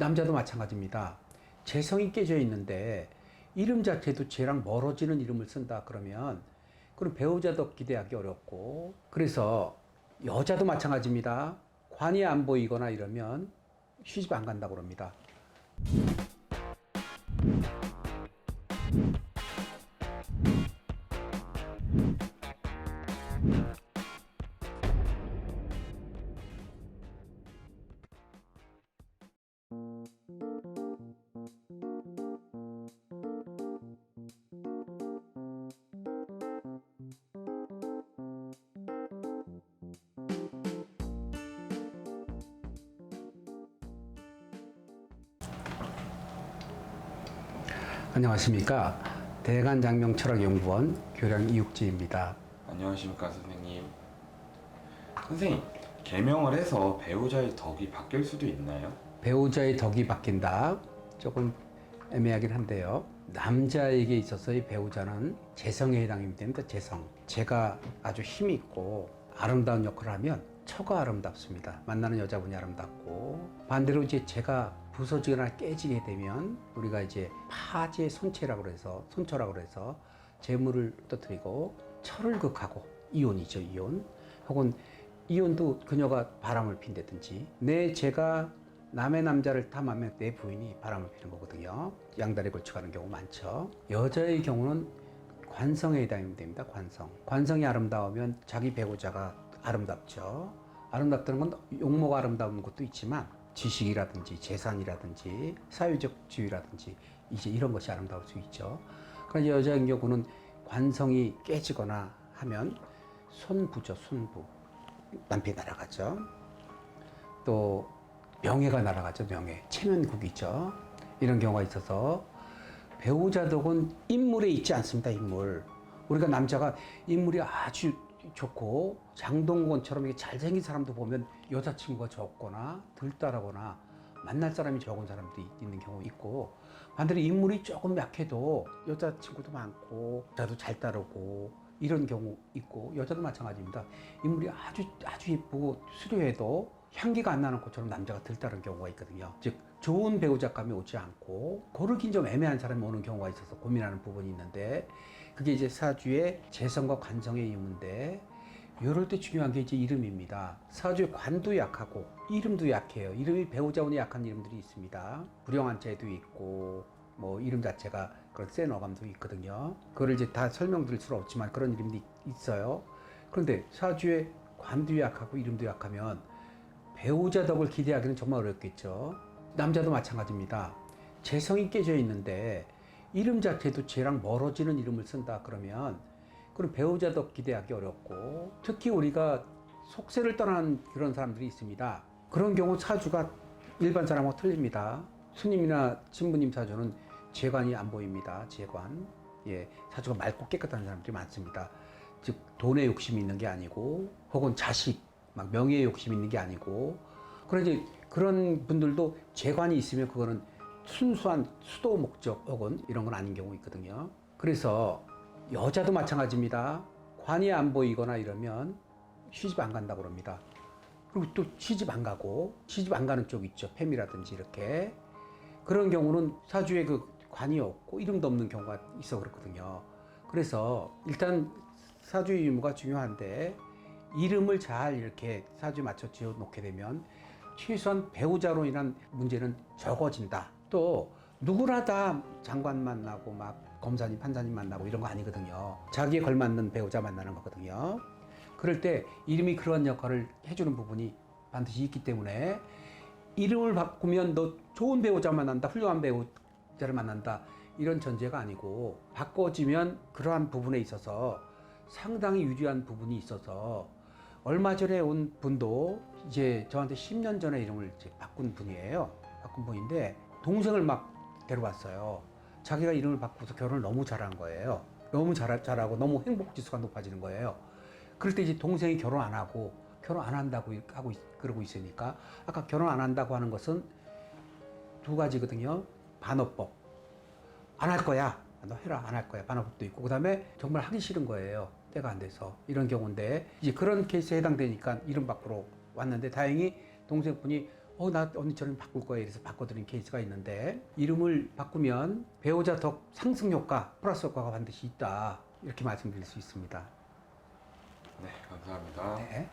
남자도 마찬가지입니다. 재성이 깨져 있는데 이름 자체도 쟤랑 멀어지는 이름을 쓴다 그러면 그럼 배우자도 기대하기 어렵고, 그래서 여자도 마찬가지입니다. 관이 안 보이거나 이러면 시집 안 간다고 그럽니다. 안녕하십니까. 대간장명철학연구원 교량 이육지입니다. 안녕하십니까 선생님. 선생님, 개명을 해서 배우자의 덕이 바뀔 수도 있나요? 배우자의 덕이 바뀐다. 조금 애매하긴 한데요. 남자에게 있어서의 배우자는 재성에 해당이 됩니다. 재성. 제가 아주 힘이 있고 아름다운 역할을 하면 처가 아름답습니다. 만나는 여자분이 아름답고, 반대로 이제 제가 부서지거나 깨지게 되면 우리가 이제 파재 손체라고 해서, 손처라고 해서 재물을 떠뜨리고 철을 극하고, 이혼이죠, 이혼. 혹은 이혼도 그녀가 바람을 핀다든지, 제가 남의 남자를 탐하면 내 부인이 바람을 피는 거거든요. 양다리 걸쳐 가는 경우 많죠. 여자의 경우는 관성에 해당이 됩니다. 관성. 관성이 아름다우면 자기 배우자가 아름답죠. 아름답다는 건 용모가 아름다운 것도 있지만 지식이라든지 재산이라든지 사회적 지위라든지 이제 이런 것이 아름다울 수 있죠. 그러나 여자의 경우는 관성이 깨지거나 하면 손부죠, 손부. 남편이 날아가죠. 또 명예가 날아가죠, 명예. 체면국이죠. 이런 경우가 있어서 배우자 덕은 인물에 있지 않습니다, 인물. 우리가 남자가 인물이 아주 좋고 장동건처럼 이게 잘생긴 사람도 보면 여자친구가 적거나 들따라거나 만날 사람이 적은 사람도 있는 경우 있고, 반대로 인물이 조금 약해도 여자친구도 많고 여자도 잘 따르고 이런 경우 있고, 여자도 마찬가지입니다. 인물이 아주 예쁘고 수려해도 향기가 안 나는 것처럼 남자가 들따른 경우가 있거든요. 즉 좋은 배우자감이 오지 않고 고르긴 좀 애매한 사람이 오는 경우가 있어서 고민하는 부분이 있는데, 그게 이제 사주의 재성과 관성의 이유인데, 이럴 때 중요한 게 이제 이름입니다. 사주의 관도 약하고 이름도 약해요. 이름이 배우자운이 약한 이름들이 있습니다. 불용한 자도 있고 뭐 이름 자체가 그런 센 어감도 있거든요. 그걸 이제 다 설명드릴 수는 없지만 그런 이름도 있어요. 그런데 사주의 관도 약하고 이름도 약하면 배우자 덕을 기대하기는 정말 어렵겠죠. 남자도 마찬가지입니다. 재성이 깨져 있는데 이름 자체도 쟤랑 멀어지는 이름을 쓴다 그러면 그럼 배우자 덕 기대하기 어렵고, 특히 우리가 속세를 떠난 그런 사람들이 있습니다. 그런 경우 사주가 일반 사람하고 틀립니다. 스님이나 신부님 사주는 재관이 안 보입니다. 재관. 예, 사주가 맑고 깨끗한 사람들이 많습니다. 즉 돈에 욕심이 있는 게 아니고, 혹은 자식, 막 명예에 욕심이 있는 게 아니고, 그런데 그런 분들도 재관이 있으면 그거는 순수한 수도 목적 혹은 이런 건 아닌 경우 있거든요. 그래서 여자도 마찬가지입니다. 관이 안 보이거나 이러면 시집 안 간다고 그럽니다. 그리고 또 시집 안 가고, 시집 안 가는 쪽 있죠. 폐미라든지 이렇게. 그런 경우는 사주에 그 관이 없고 이름도 없는 경우가 있어 그렇거든요. 그래서 일단 사주의 유무가 중요한데, 이름을 잘 이렇게 사주에 맞춰 지어 놓게 되면 최소한 배우자로 인한 문제는 적어진다. 또 누구나 다 장관 만나고 막 검사님, 판사님 만나고 이런 거 아니거든요. 자기에 걸맞는 배우자 만나는 거거든요. 그럴 때 이름이 그런 역할을 해주는 부분이 반드시 있기 때문에, 이름을 바꾸면 너 좋은 배우자 만난다, 훌륭한 배우자를 만난다, 이런 전제가 아니고, 바꿔지면 그러한 부분에 있어서 상당히 유리한 부분이 있어서, 얼마 전에 온 분도 이제 저한테 10년 전에 이름을 이제 바꾼 분이에요. 바꾼 분인데 동생을 막 데려왔어요. 자기가 이름을 바꾸서 결혼을 너무 잘한 거예요. 너무 잘하고 너무 행복 지수가 높아지는 거예요. 그럴 때 이제 동생이 결혼 안 한다고 그러고 있으니까, 아까 결혼 안 한다고 하는 것은 두 가지거든요. 반어법. 안 할 거야. 너 해라. 안 할 거야. 반어법도 있고, 그 다음에 정말 하기 싫은 거예요. 때가 안 돼서. 이런 경우인데, 이제 그런 케이스에 해당되니까 이름 밖으로 왔는데, 다행히 동생분이 나 언니처럼 바꿀 거야. 이래서 바꿔드린 케이스가 있는데, 이름을 바꾸면 배우자 덕 상승 효과, 플러스 효과가 반드시 있다. 이렇게 말씀드릴 수 있습니다. 네, 감사합니다. 네.